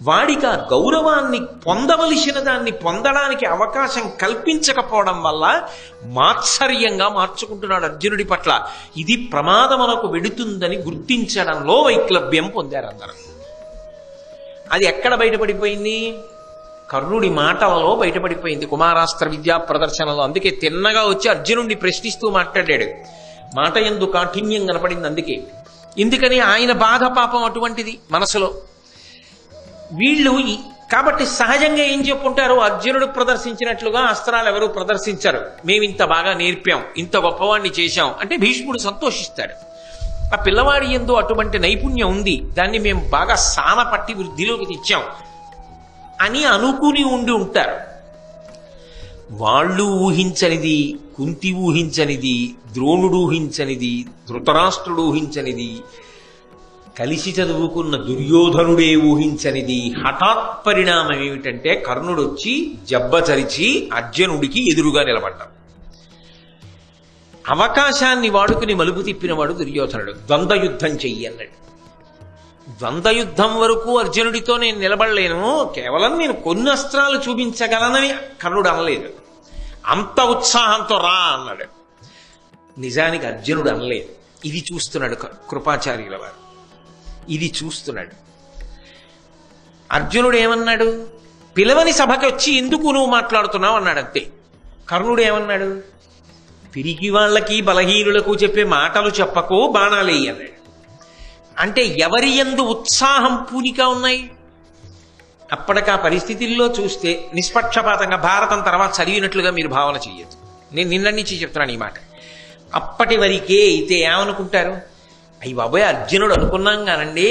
వాడికి ఆ గౌరవాన్ని పొందవలసిన దాన్ని పొందడానికి అవకాశం కల్పించకపోవడం వల్ల మాత్సర్యంగా మార్చుకుంటున్నాడు అర్జునుడి పట్ల. ఇది ప్రమాదమునకు వెడుతుందని గుర్తించడంలో వైక్లభ్యం పొందారు అందరూ. అది ఎక్కడ బయటపడిపోయింది? కర్ణుడి మాటలలో బయటపడిపోయింది, కుమారాస్త్ర విద్యా ప్రదర్శనలో. అందుకే తిన్నగా వచ్చి అర్జునుడిని ప్రశ్నిస్తూ మాట్లాడాడు. మాట యందు కాఠిన్యం కనపడింది. అందుకే ఎందుకని ఆయన బాధ పాపం అటువంటిది మనసులో. వీళ్ళు కాబట్టి సహజంగా ఏం చెప్పుంటారు? అర్జునుడు ప్రదర్శించినట్లుగా అస్త్రాలు ఎవరు ప్రదర్శించారు, మేమింత బాగా నేర్పాం, ఇంత గొప్పవాడిని చేశాం అంటే భీష్ముడు సంతోషిస్తాడు. ఆ పిల్లవాడి యందు అటువంటి నైపుణ్యం ఉంది, దాన్ని మేము బాగా సానపట్టి వృద్ధిలోకి తెచ్చాం అని అనుకుని ఉండి ఉంటారు. వాళ్ళు ఊహించనిది, కుంతి ఊహించనిది, ద్రోణుడు ఊహించనిది, ధృతరాష్ట్రుడు ఊహించనిది, కలిసి చదువుకున్న దుర్యోధనుడే ఊహించనిది హఠాత్ పరిణామం ఏమిటంటే కర్ణుడొచ్చి జబ్బచరిచి అర్జునుడికి ఎదురుగా నిలబడ్డాడు. అవకాశాన్ని వాడుకుని మలుపు తిప్పినవాడు దుర్యోధనుడు. ద్వంద్వయుద్ధం చెయ్యి అన్నాడు. ద్వంద్వయుద్ధం వరకు అర్జునుడితో నేను నిలబడలేను, కేవలం నేను కొన్ని అస్త్రాలు చూపించగలనని కర్ణుడు అనలేదు. అంత ఉత్సాహంతో రా అన్నాడు. నిజానికి అర్జునుడు అనలేదు. ఇది చూస్తున్నాడు కృపాచార్యుల వారు, ఇది చూస్తున్నాడు. అర్జునుడు ఏమన్నాడు? పిలవని సభకి వచ్చి ఎందుకు నువ్వు మాట్లాడుతున్నావు అన్నాడు. అంతే. కర్ణుడు ఏమన్నాడు? పిరికి వాళ్ళకి బలహీనులకు చెప్పే మాటలు చెప్పకో, బాణాలేయి అన్నాడు. అంటే ఎవరి యందు ఉత్సాహం పూనిక ఉన్నాయి? అప్పటికా పరిస్థితుల్లో చూస్తే నిష్పక్షపాతంగా భారతం తర్వాత చదివినట్లుగా మీరు భావన చెయ్యొచ్చు. నేను నిన్న నుంచి చెప్తున్నాను ఈ మాట. అప్పటి వరకే అయితే ఏమనుకుంటారు? అయ్యి బాబోయ్, అర్జునుడు అనుకున్నాం కానండి,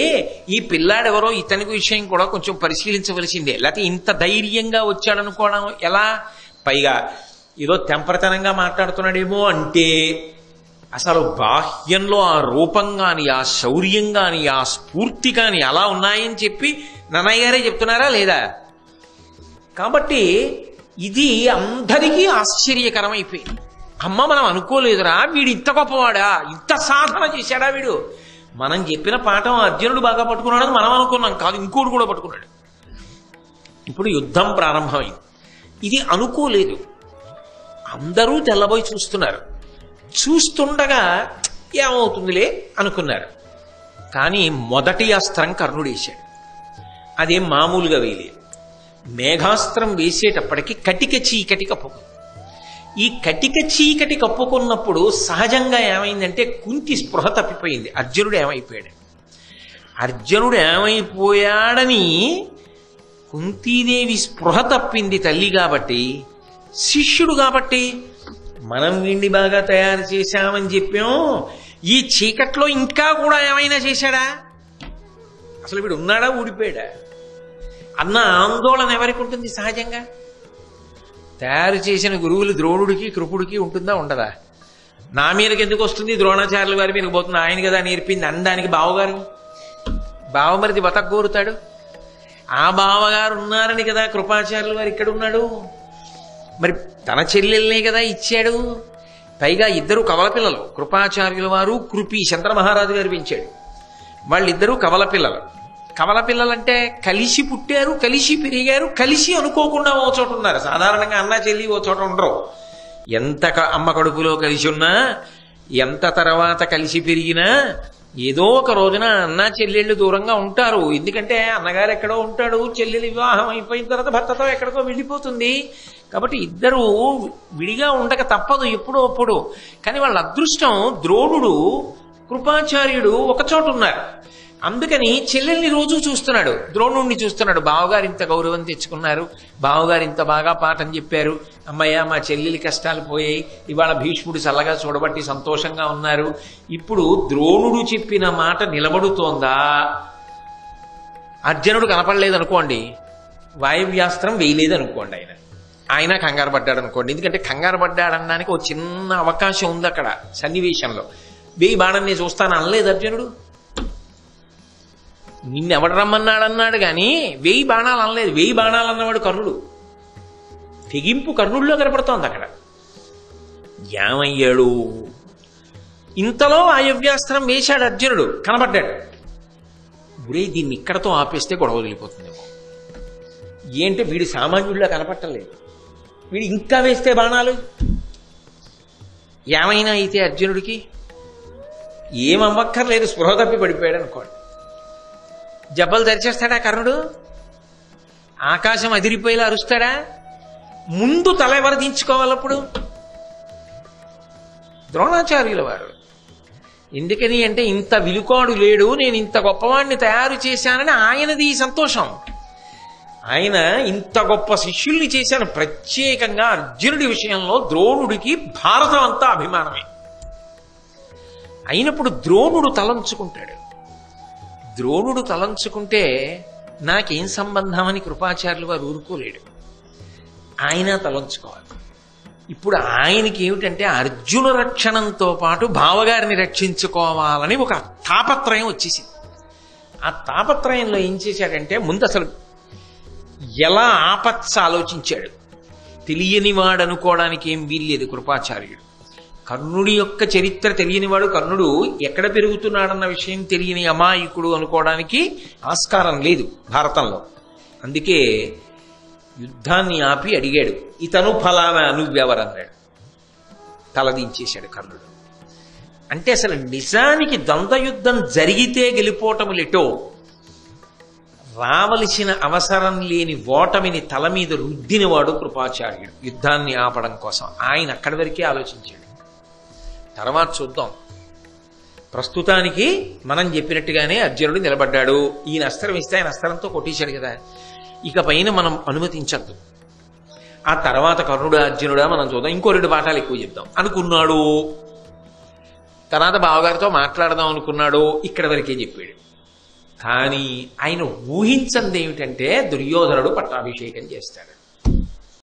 ఈ పిల్లాడెవరో ఇతని విషయం కూడా కొంచెం పరిశీలించవలసిందే, లేకపోతే ఇంత ధైర్యంగా వచ్చాడనుకోవడం ఎలా? పైగా ఏదో తెంపరతనంగా మాట్లాడుతున్నాడేమో అంటే అసలు బాహ్యంలో ఆ రూపం కానీ, ఆ శౌర్యం కానీ, ఆ స్ఫూర్తి కానీ అలా ఉన్నాయని చెప్పి నన్నయ్య గారే చెప్తున్నారా లేదా? కాబట్టి ఇది అందరికీ ఆశ్చర్యకరమైపోయింది. అమ్మ, మనం అనుకోలేదురా, వీడు ఇంత గొప్పవాడా, ఇంత సాధన చేశాడా వీడు. మనం చెప్పిన పాఠం అర్జునుడు బాగా పట్టుకున్నాడని మనం అనుకున్నాం, కాదు ఇంకోడు కూడా పట్టుకున్నాడు. ఇప్పుడు యుద్ధం ప్రారంభమైంది. ఇది అనుకోలేదు. అందరూ తెల్లబోయి చూస్తున్నారు. చూస్తుండగా ఏమవుతుందిలే అనుకున్నారు. కానీ మొదటి అస్త్రం కర్ణుడేశాడు. అదేం మామూలుగా వేయలేదు. మేఘాస్త్రం వేసేటప్పటికి కటిక చీకటి కప్పుకుంది. ఈ కటిక చీకటి కప్పుకున్నప్పుడు సహజంగా ఏమైందంటే కుంతి స్పృహ తప్పిపోయింది. అర్జునుడు ఏమైపోయాడని కుంతీదేవి స్పృహ తప్పింది. తల్లి కాబట్టి, శిష్యుడు కాబట్టి మనం వీడిని బాగా తయారు చేశామని చెప్పాం, ఈ చీకట్లో ఇంకా కూడా ఏమైనా చేశాడా, అసలు వీడు ఉన్నాడా ఊడిపోయాడా అన్న ఆందోళన ఎవరికి ఉంటుంది? సహజంగా తయారు చేసిన గురువులు ద్రోణుడికి కృపుడికి ఉంటుందా ఉండదా? నా మీదకి ఎందుకు వస్తుంది, ద్రోణాచార్యుల వారి మీదకి పోతుంది, ఆయన కదా నేర్పింది అనడానికి బావమరిది బతకగోరుతాడు. ఆ బావగారు ఉన్నారని కదా కృపాచార్యుల వారు ఇక్కడ ఉన్నాడు. మరి తన చెల్లెల్నే కదా ఇచ్చాడు. పైగా ఇద్దరు కవల పిల్లలు, కృపాచార్యుల వారు కృపి చంద్రమహారాజు గారు పెంచాడు. వాళ్ళిద్దరూ కవల పిల్లలు. కవల పిల్లలంటే కలిసి పుట్టారు, కలిసి పెరిగారు, కలిసి అనుకోకుండా ఓ చోట ఉన్నారు. సాధారణంగా అన్న చెల్లి ఓ చోట ఉండరు. ఎంత అమ్మ కడుపులో కలిసి ఉన్నా, ఎంత తర్వాత కలిసి పెరిగినా ఏదో ఒక రోజున అన్న చెల్లెళ్ళు దూరంగా ఉంటారు. ఎందుకంటే అన్నగారు ఎక్కడో ఉంటాడు, చెల్లెలు వివాహం అయిపోయిన తర్వాత భర్తతో ఎక్కడికో వెళ్ళిపోతుంది. కాబట్టి ఇద్దరు విడిగా ఉండక తప్పదు ఎప్పుడో అప్పుడు. కానీ వాళ్ళ అదృష్టం, ద్రోణుడు కృపాచార్యుడు ఒక చోట ఉన్నారు. అందుకని చెల్లెల్ని రోజు చూస్తున్నాడు, ద్రోణుడిని చూస్తున్నాడు. బావగారు ఇంత గౌరవం తెచ్చుకున్నారు, బావగారు ఇంత బాగా పాఠం చెప్పారు, అమ్మయ్య మా చెల్లెలి కష్టాలు పోయాయి, ఇవాళ భీష్ముడు చల్లగా చూడబట్టి సంతోషంగా ఉన్నారు. ఇప్పుడు ద్రోణుడు చెప్పిన మాట నిలబడుతోందా? అర్జునుడు కనపడలేదు అనుకోండి, వాయువ్యాస్త్రం వేయలేదు అనుకోండి, ఆయన కంగారు పడ్డాడు అనుకోండి. ఎందుకంటే కంగారు పడ్డాడనడానికి ఒక చిన్న అవకాశం ఉంది అక్కడ సన్నివేశంలో. వేయి బాణం నేను చూస్తాను అనలేదు అర్జునుడు. నిన్నెవడు రమ్మన్నాడన్నాడు కానీ 1000 బాణాలు అనలేదు. 1000 బాణాలు అన్నవాడు కర్ణుడు. తెగింపు కర్ణుడిలో కనపడుతోంది అక్కడ. ఏమయ్యాడు? ఇంతలో వాయువ్యాస్త్రం వేశాడు అర్జునుడు, కనపడ్డాడు. గురే, దీన్ని ఇక్కడతో ఆపేస్తే గొడవ వెళ్ళిపోతుందేమో. ఏంటి వీడు సామాన్యుడిలో కనపట్టలేదు, వీడు ఇంకా వేస్తే బాణాలు ఏమైనా అయితే అర్జునుడికి ఏమవ్వక్కర్లేదు, స్పృహ తప్పి పడిపోయాడు అనుకోండి. జబ్బలు తెరిచేస్తాడా కర్ణుడు? ఆకాశం అదిరిపోయేలా అరుస్తాడా? ముందు తల ఎవరు దించుకోవాలప్పుడు? ద్రోణాచార్యుల వారు. ఎందుకని అంటే ఇంత విలుకాడు లేడు, నేను ఇంత గొప్పవాడిని తయారు చేశానని ఆయనది సంతోషం. ఆయన ఇంత గొప్ప శిష్యుల్ని చేశాను. ప్రత్యేకంగా అర్జునుడి విషయంలో ద్రోణుడికి భారతం అంతా అభిమానమే. అయినప్పుడు ద్రోణుడు తలంచుకుంటాడు. ద్రోణుడు తలంచుకుంటే నాకేం సంబంధం అని కృపాచార్యులు వారు ఊరుకోలేడు. ఆయన తలంచుకోవాలి. ఇప్పుడు ఆయనకి ఏమిటంటే అర్జున రక్షణంతో పాటు బావగారిని రక్షించుకోవాలని ఒక తాపత్రయం వచ్చేసింది. ఆ తాపత్రయంలో ఏం చేశాడంటే ముందు అసలు ఎలా ఆపత్స ఆలోచించాడు. తెలియని వాడనుకోవడానికి ఏం వీల్లేదు కృపాచార్యుడు. కర్ణుడి యొక్క చరిత్ర తెలియనివాడు, కర్ణుడు ఎక్కడ పెరుగుతున్నాడన్న విషయం తెలియని అమాయకుడు అనుకోవడానికి ఆస్కారం లేదు భారతంలో. అందుకే యుద్ధాన్ని ఆపి అడిగాడు, ఇతను ఫలానా నువ్వెవరన్నాడు. తలదించేశాడు కర్ణుడు. అంటే అసలు నిజానికి ద్వంద్వయుద్ధం జరిగితే గెలిపోవటములెటో, రావలసిన అవసరం లేని ఓటమిని తల మీద రుద్దినవాడు కృపాచార్యుడు యుద్ధాన్ని ఆపడం కోసం. ఆయన అక్కడి వరకే ఆలోచించాడు. తర్వాత చూద్దాం. ప్రస్తుతానికి మనం చెప్పినట్టుగానే అర్జునుడు నిలబడ్డాడు. ఈయన అస్త్రం ఇస్తే ఆయన అస్త్రంతో కొట్టేశాడు కదా, ఇక పైన మనం అనుమతించద్దు. ఆ తర్వాత కర్ణుడా అర్జునుడా మనం చూద్దాం, ఇంకో 2 పాఠాలు ఎక్కువ చెప్దాం అనుకున్నాడు. తర్వాత బావగారితో మాట్లాడదాం అనుకున్నాడు. ఇక్కడ వరకే చెప్పాడు. కానీ ఆయన ఊహించంది ఏమిటంటే దుర్యోధనుడు పట్టాభిషేకం చేస్తాడు.